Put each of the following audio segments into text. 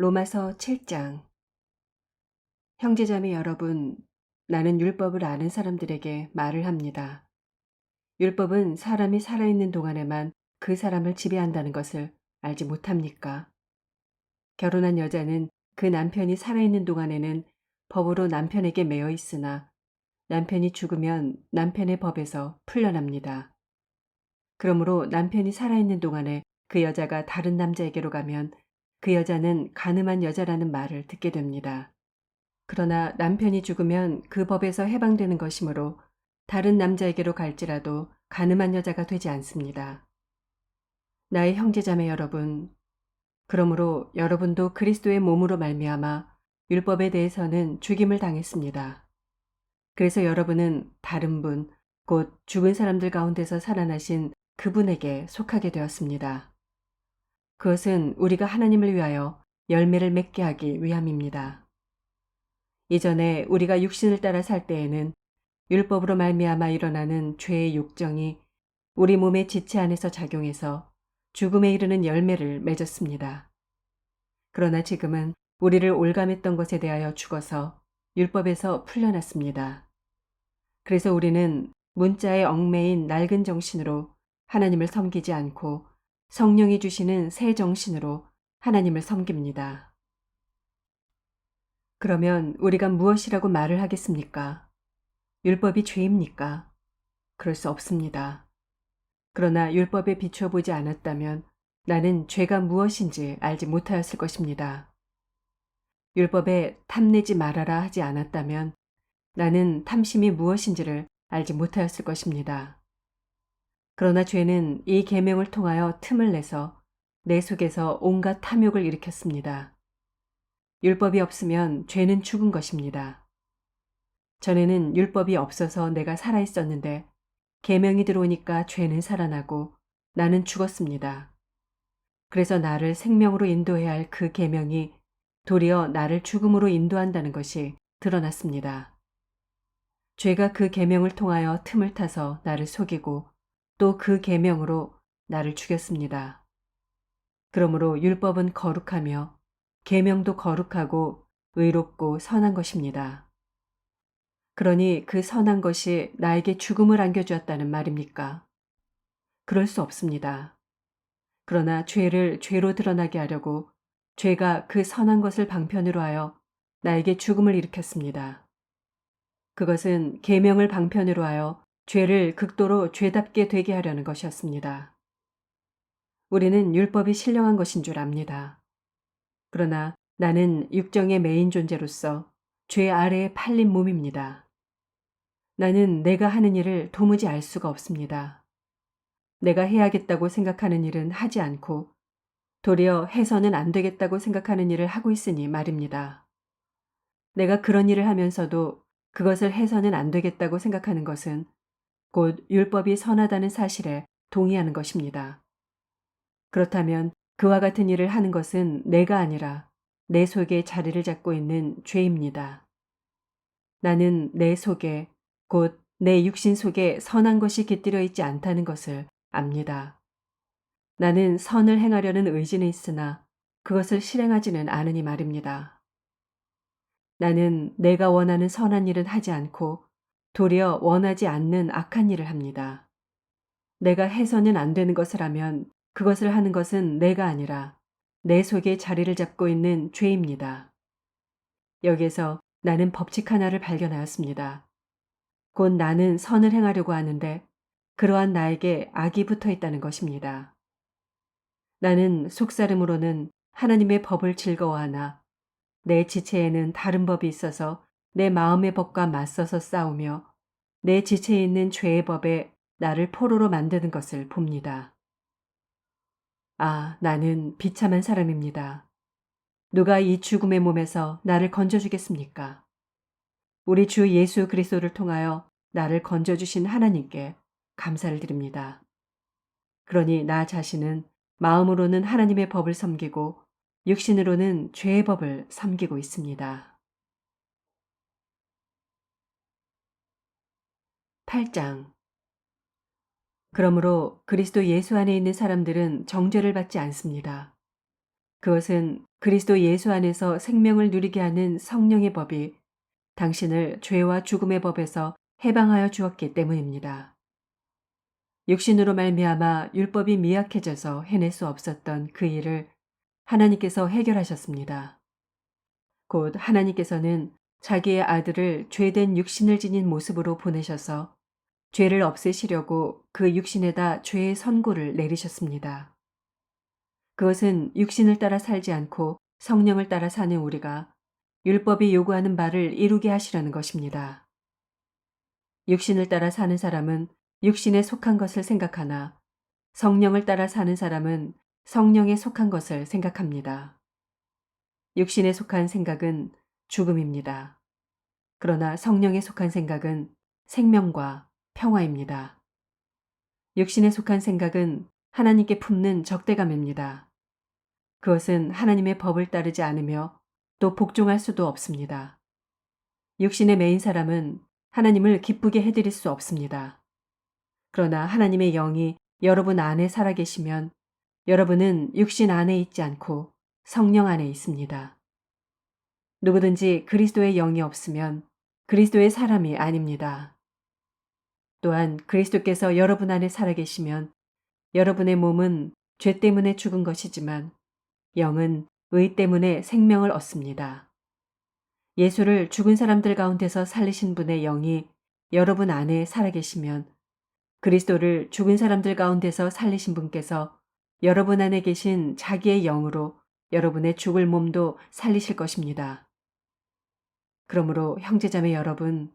로마서 7장. 형제자매 여러분, 나는 율법을 아는 사람들에게 말을 합니다. 율법은 사람이 살아있는 동안에만 그 사람을 지배한다는 것을 알지 못합니까? 결혼한 여자는 그 남편이 살아있는 동안에는 법으로 남편에게 매여 있으나 남편이 죽으면 남편의 법에서 풀려납니다. 그러므로 남편이 살아있는 동안에 그 여자가 다른 남자에게로 가면 그 여자는 간음한 여자라는 말을 듣게 됩니다. 그러나 남편이 죽으면 그 법에서 해방되는 것이므로 다른 남자에게로 갈지라도 간음한 여자가 되지 않습니다. 나의 형제자매 여러분, 그러므로 여러분도 그리스도의 몸으로 말미암아 율법에 대해서는 죽임을 당했습니다. 그래서 여러분은 다른 분, 곧 죽은 사람들 가운데서 살아나신 그분에게 속하게 되었습니다. 그것은 우리가 하나님을 위하여 열매를 맺게 하기 위함입니다. 이전에 우리가 육신을 따라 살 때에는 율법으로 말미암아 일어나는 죄의 욕정이 우리 몸의 지체 안에서 작용해서 죽음에 이르는 열매를 맺었습니다. 그러나 지금은 우리를 올감했던 것에 대하여 죽어서 율법에서 풀려났습니다. 그래서 우리는 문자에 얽매인 낡은 정신으로 하나님을 섬기지 않고 성령이 주시는 새 정신으로 하나님을 섬깁니다. 그러면 우리가 무엇이라고 말을 하겠습니까? 율법이 죄입니까? 그럴 수 없습니다. 그러나 율법에 비춰보지 않았다면 나는 죄가 무엇인지 알지 못하였을 것입니다. 율법에 탐내지 말아라 하지 않았다면 나는 탐심이 무엇인지를 알지 못하였을 것입니다. 그러나 죄는 이 계명을 통하여 틈을 내서 내 속에서 온갖 탐욕을 일으켰습니다. 율법이 없으면 죄는 죽은 것입니다. 전에는 율법이 없어서 내가 살아 있었는데 계명이 들어오니까 죄는 살아나고 나는 죽었습니다. 그래서 나를 생명으로 인도해야 할 그 계명이 도리어 나를 죽음으로 인도한다는 것이 드러났습니다. 죄가 그 계명을 통하여 틈을 타서 나를 속이고 또 그 계명으로 나를 죽였습니다. 그러므로 율법은 거룩하며 계명도 거룩하고 의롭고 선한 것입니다. 그러니 그 선한 것이 나에게 죽음을 안겨주었다는 말입니까? 그럴 수 없습니다. 그러나 죄를 죄로 드러나게 하려고 죄가 그 선한 것을 방편으로 하여 나에게 죽음을 일으켰습니다. 그것은 계명을 방편으로 하여 죄를 극도로 죄답게 되게 하려는 것이었습니다. 우리는 율법이 신령한 것인 줄 압니다. 그러나 나는 육정의 메인 존재로서 죄 아래에 팔린 몸입니다. 나는 내가 하는 일을 도무지 알 수가 없습니다. 내가 해야겠다고 생각하는 일은 하지 않고 도리어 해서는 안 되겠다고 생각하는 일을 하고 있으니 말입니다. 내가 그런 일을 하면서도 그것을 해서는 안 되겠다고 생각하는 것은 곧 율법이 선하다는 사실에 동의하는 것입니다. 그렇다면 그와 같은 일을 하는 것은 내가 아니라 내 속에 자리를 잡고 있는 죄입니다. 나는 내 속에 곧 내 육신 속에 선한 것이 깃들여 있지 않다는 것을 압니다. 나는 선을 행하려는 의지는 있으나 그것을 실행하지는 않으니 말입니다. 나는 내가 원하는 선한 일은 하지 않고 도리어 원하지 않는 악한 일을 합니다. 내가 해서는 안 되는 것을 하면 그것을 하는 것은 내가 아니라 내 속에 자리를 잡고 있는 죄입니다. 여기에서 나는 법칙 하나를 발견하였습니다. 곧 나는 선을 행하려고 하는데 그러한 나에게 악이 붙어 있다는 것입니다. 나는 속사름으로는 하나님의 법을 즐거워하나 내 지체에는 다른 법이 있어서 내 마음의 법과 맞서서 싸우며 내 지체에 있는 죄의 법에 나를 포로로 만드는 것을 봅니다. 아, 나는 비참한 사람입니다. 누가 이 죽음의 몸에서 나를 건져주겠습니까? 우리 주 예수 그리스도를 통하여 나를 건져주신 하나님께 감사를 드립니다. 그러니 나 자신은 마음으로는 하나님의 법을 섬기고 육신으로는 죄의 법을 섬기고 있습니다. 8장. 그러므로 그리스도 예수 안에 있는 사람들은 정죄를 받지 않습니다. 그것은 그리스도 예수 안에서 생명을 누리게 하는 성령의 법이 당신을 죄와 죽음의 법에서 해방하여 주었기 때문입니다. 육신으로 말미암아 율법이 미약해져서 해낼 수 없었던 그 일을 하나님께서 해결하셨습니다. 곧 하나님께서는 자기의 아들을 죄된 육신을 지닌 모습으로 보내셔서 죄를 없애시려고 그 육신에다 죄의 선고를 내리셨습니다. 그것은 육신을 따라 살지 않고 성령을 따라 사는 우리가 율법이 요구하는 바를 이루게 하시려는 것입니다. 육신을 따라 사는 사람은 육신에 속한 것을 생각하나 성령을 따라 사는 사람은 성령에 속한 것을 생각합니다. 육신에 속한 생각은 죽음입니다. 그러나 성령에 속한 생각은 생명과 평화입니다. 육신에 속한 생각은 하나님께 품는 적대감입니다. 그것은 하나님의 법을 따르지 않으며 또 복종할 수도 없습니다. 육신의 매인 사람은 하나님을 기쁘게 해드릴 수 없습니다. 그러나 하나님의 영이 여러분 안에 살아계시면 여러분은 육신 안에 있지 않고 성령 안에 있습니다. 누구든지 그리스도의 영이 없으면 그리스도의 사람이 아닙니다. 또한 그리스도께서 여러분 안에 살아계시면 여러분의 몸은 죄 때문에 죽은 것이지만 영은 의 때문에 생명을 얻습니다. 예수를 죽은 사람들 가운데서 살리신 분의 영이 여러분 안에 살아계시면 그리스도를 죽은 사람들 가운데서 살리신 분께서 여러분 안에 계신 자기의 영으로 여러분의 죽을 몸도 살리실 것입니다. 그러므로 형제자매 여러분,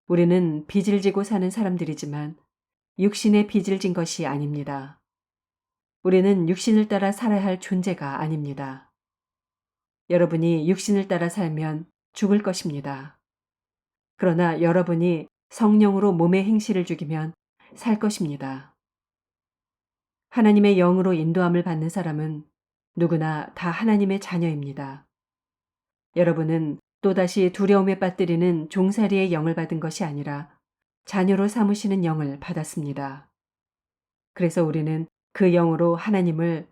우리는 빚을 지고 사는 사람들이지만 육신의 빚을 진 것이 아닙니다. 우리는 육신을 따라 살아야 할 존재가 아닙니다. 여러분이 육신을 따라 살면 죽을 것입니다. 그러나 여러분이 성령으로 몸의 행실을 죽이면 살 것입니다. 하나님의 영으로 인도함을 받는 사람은 누구나 다 하나님의 자녀입니다. 여러분은 또다시 두려움에 빠뜨리는 종살이의 영을 받은 것이 아니라 자녀로 삼으시는 영을 받았습니다. 그래서 우리는 그 영으로 하나님을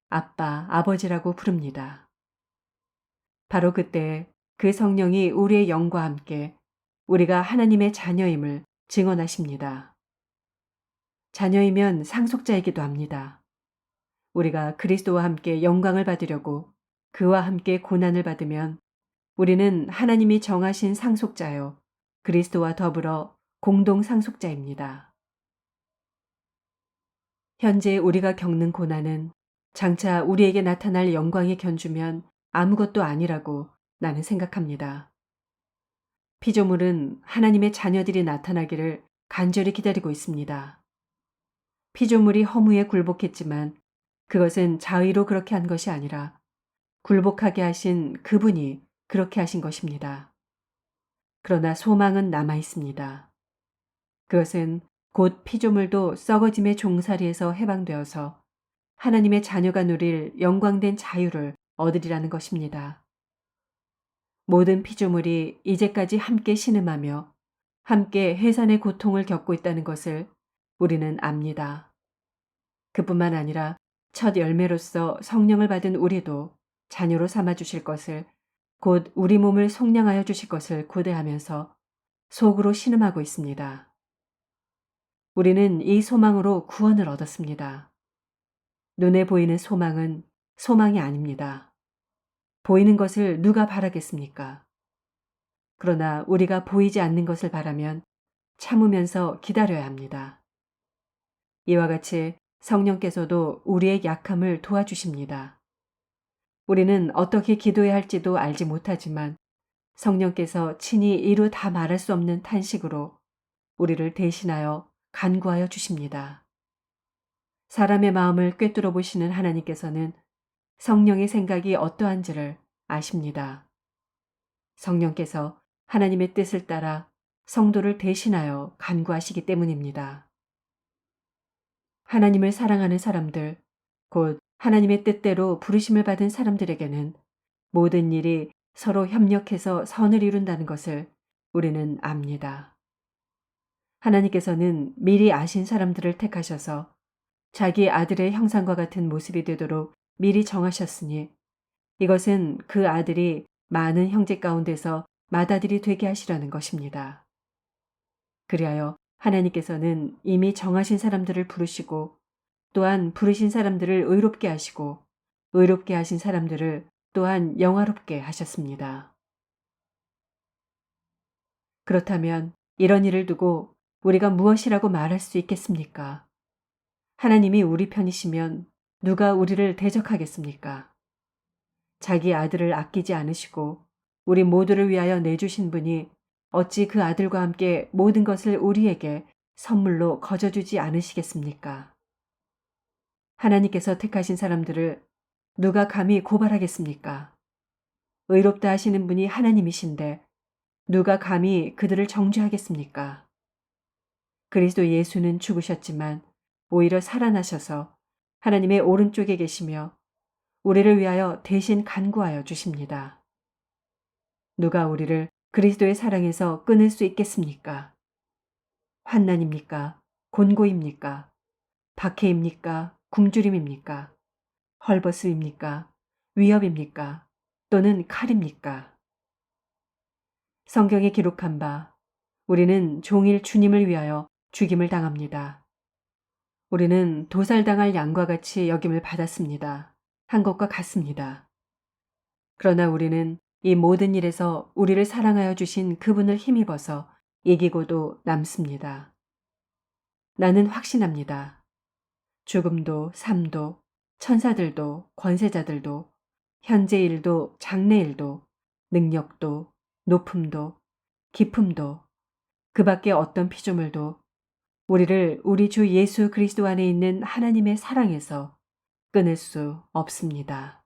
아빠, 아버지라고 부릅니다. 바로 그때 그 성령이 우리의 영과 함께 우리가 하나님의 자녀임을 증언하십니다. 자녀이면 상속자이기도 합니다. 우리가 그리스도와 함께 영광을 받으려고 그와 함께 고난을 받으면 우리는 하나님이 정하신 상속자요 그리스도와 더불어 공동 상속자입니다. 현재 우리가 겪는 고난은 장차 우리에게 나타날 영광이 견주면 아무것도 아니라고 나는 생각합니다. 피조물은 하나님의 자녀들이 나타나기를 간절히 기다리고 있습니다. 피조물이 허무에 굴복했지만 그것은 자의로 그렇게 한 것이 아니라 굴복하게 하신 그분이 그렇게 하신 것입니다. 그러나 소망은 남아 있습니다. 그것은 곧 피조물도 썩어짐의 종살이에서 해방되어서 하나님의 자녀가 누릴 영광된 자유를 얻으리라는 것입니다. 모든 피조물이 이제까지 함께 신음하며 함께 해산의 고통을 겪고 있다는 것을 우리는 압니다. 그뿐만 아니라 첫 열매로서 성령을 받은 우리도 자녀로 삼아 주실 것을 곧 우리 몸을 속량하여 주실 것을 고대하면서 속으로 신음하고 있습니다. 우리는 이 소망으로 구원을 얻었습니다. 눈에 보이는 소망은 소망이 아닙니다. 보이는 것을 누가 바라겠습니까? 그러나 우리가 보이지 않는 것을 바라면 참으면서 기다려야 합니다. 이와 같이 성령께서도 우리의 약함을 도와주십니다. 우리는 어떻게 기도해야 할지도 알지 못하지만 성령께서 친히 이루 다 말할 수 없는 탄식으로 우리를 대신하여 간구하여 주십니다. 사람의 마음을 꿰뚫어 보시는 하나님께서는 성령의 생각이 어떠한지를 아십니다. 성령께서 하나님의 뜻을 따라 성도를 대신하여 간구하시기 때문입니다. 하나님을 사랑하는 사람들, 곧 하나님의 뜻대로 부르심을 받은 사람들에게는 모든 일이 서로 협력해서 선을 이룬다는 것을 우리는 압니다. 하나님께서는 미리 아신 사람들을 택하셔서 자기 아들의 형상과 같은 모습이 되도록 미리 정하셨으니 이것은 그 아들이 많은 형제 가운데서 맏아들이 되게 하시라는 것입니다. 그리하여 하나님께서는 이미 정하신 사람들을 부르시고 또한 부르신 사람들을 의롭게 하시고 의롭게 하신 사람들을 또한 영화롭게 하셨습니다. 그렇다면 이런 일을 두고 우리가 무엇이라고 말할 수 있겠습니까? 하나님이 우리 편이시면 누가 우리를 대적하겠습니까? 자기 아들을 아끼지 않으시고 우리 모두를 위하여 내주신 분이 어찌 그 아들과 함께 모든 것을 우리에게 선물로 거저주지 않으시겠습니까? 하나님께서 택하신 사람들을 누가 감히 고발하겠습니까? 의롭다 하시는 분이 하나님이신데 누가 감히 그들을 정죄하겠습니까? 그리스도 예수는 죽으셨지만 오히려 살아나셔서 하나님의 오른쪽에 계시며 우리를 위하여 대신 간구하여 주십니다. 누가 우리를 그리스도의 사랑에서 끊을 수 있겠습니까? 환난입니까? 곤고입니까? 박해입니까? 굶주림입니까? 헐벗음입니까? 위협입니까? 또는 칼입니까? 성경에 기록한 바 우리는 종일 주님을 위하여 죽임을 당합니다. 우리는 도살당할 양과 같이 여김을 받았습니다. 한 것과 같습니다. 그러나 우리는 이 모든 일에서 우리를 사랑하여 주신 그분을 힘입어서 이기고도 남습니다. 나는 확신합니다. 죽음도 삶도 천사들도 권세자들도 현재 일도 장래 일도 능력도 높음도 깊음도 그 밖에 어떤 피조물도 우리를 우리 주 예수 그리스도 안에 있는 하나님의 사랑에서 끊을 수 없습니다.